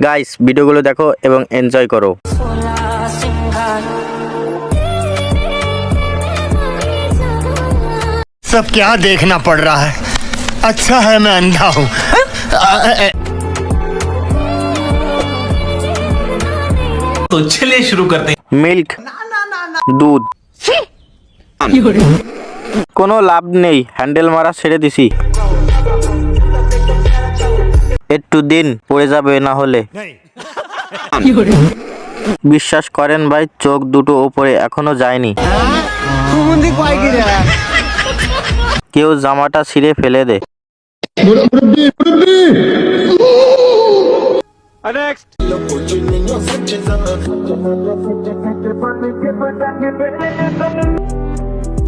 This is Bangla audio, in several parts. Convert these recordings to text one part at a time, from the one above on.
গাইস ভিডিওগুলো দেখো এবং এনজয় করো। सब क्या देखना पड़ रहा है। अच्छा है मैं अंधा हूँ। तो चलिए शुरू करते हैं। মিল্ক দুধ কোনো লাভ নেই, হ্যান্ডেল মারা ছেড়ে দিছি। একটু দিন পড়ে যাবে না হলে। বিশ্বাস করেন ভাই, চোখ দুটো ওপরে এখনো যায়নি। কেউ জামাটা ছিঁড়ে ফেলে দে।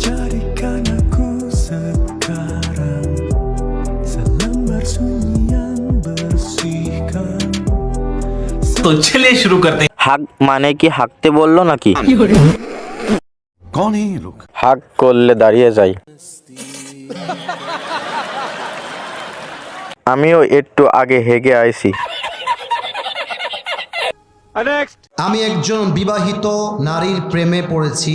Carikan aku sekarang, selembar sunyian bersihkan. तो चलिए शुरू करते हैं। হাক মানে কি হাঁকতে বললো নাকি? कौन है ये लोग? হাক করলে দাঁড়িয়ে যাই। আমিও একটু আগে হেগে আইছি। আমি একজন বিবাহিত নারীর প্রেমে পড়েছি।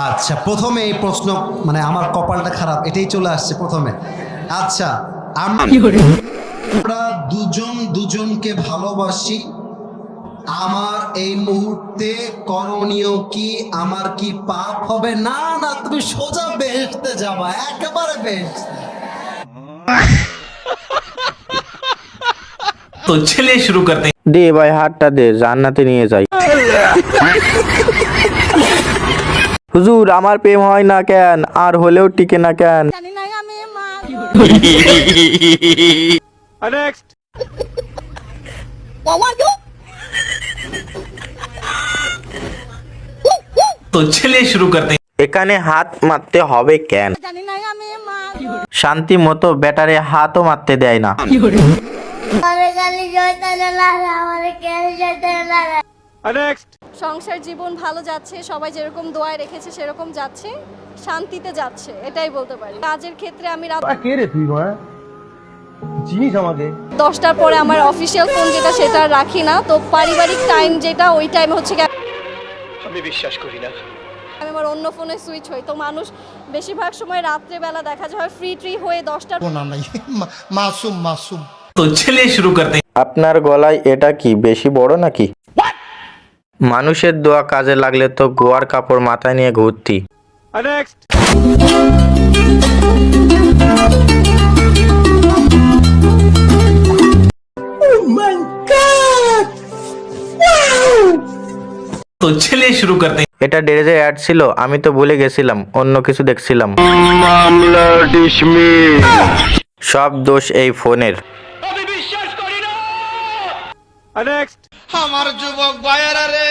আচ্ছা, প্রথমে এই প্রশ্ন মানে আমার কপালটা খারাপ, এটাই চলে আসছে প্রথমে। আচ্ছা, আমরা দুজন দুজনকে ভালোবাসি। আমার এই মুহূর্তে করণীয় কি? আমার কি পাপ হবে? না না, তুমি সোজা বেহেশতে যাবা, একেবারে বেহেশতে। तो चलिए शुरू करते हैं। দে ভাই হাতটা দে, জান্নাতে নিয়ে যাই। হুজুর আমার প্রেম হয় না কেন, আর হলেও টিকে না কেন? तो चलिए शुरू करते हैं। এখানে হাত মারতে হবে কেন? শান্তি মতো ব্যাটারে হাতও মারতে দেয় না। সংসার জীবন ভালো যাচ্ছে, সবাই যেরকম দোয়ায় রেখেছে সেরকম যাচ্ছে, শান্তিতে যাচ্ছে, এটাই বলতে পারি। কাজের ক্ষেত্রে আমি রাত 10টার পরে আমার অফিসিয়াল ফোন যেটা সেটা রাখি না, তো পারিবারিক টাইম যেটা ওই টাইমে হচ্ছে আমি বিশ্বাস করি না, আমি আমার অন্য ফোনে সুইচ হই। তো মানুষ বেশিরভাগ সময় রাত্রেবেলা দেখা যায় ফ্রি ট্রি হয়ে 10টার मासूम मासूम। तो चलिए शुरू करते हैं। আপনার গলায় এটা কি বেশি বড় নাকি? মানুষের দোয়া কাজে লাগলে তো গোয়ার কাপড় মাথায় নিয়ে ঘুরতি। तो चलिए शुरू करते हैं। এটা ড্রেসের অ্যাড ছিল, আমি তো ভুলে গেছিলাম, অন্য কিছু দেখছিলাম। সব দোষ এই ফোনের। আমার যুবক ভাইয়েরা রে,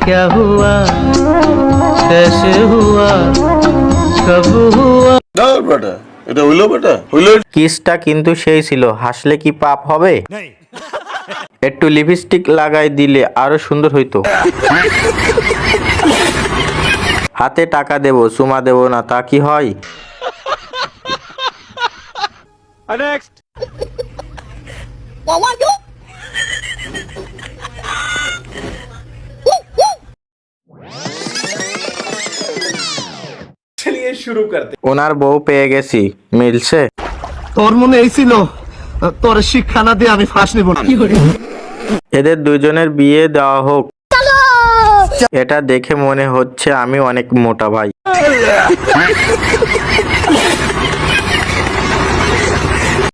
क्या हुआ कैसे हुआ कब हुआ? এটা হইলো বেটা, হইলো। কিসটা কিন্তু সেই ছিল, হাসলে কি পাপ হবে? একটু লিপস্টিক লাগাই দিলে আরো সুন্দর হইতো। হাতে টাকা দেব, চুমা দেব না, তা কি হয়? चलिए शुरू करते हैं। ওনার বউ পেয়ে গেছি, মিলছে। তোর মনে এই ছিল তোর শিক্ষা না দিয়ে আমি ফাঁস নিব না। এদের দুজনের বিয়ে দেওয়া হোক। এটা দেখে মনে হচ্ছে আমি অনেক মোটা ভাই।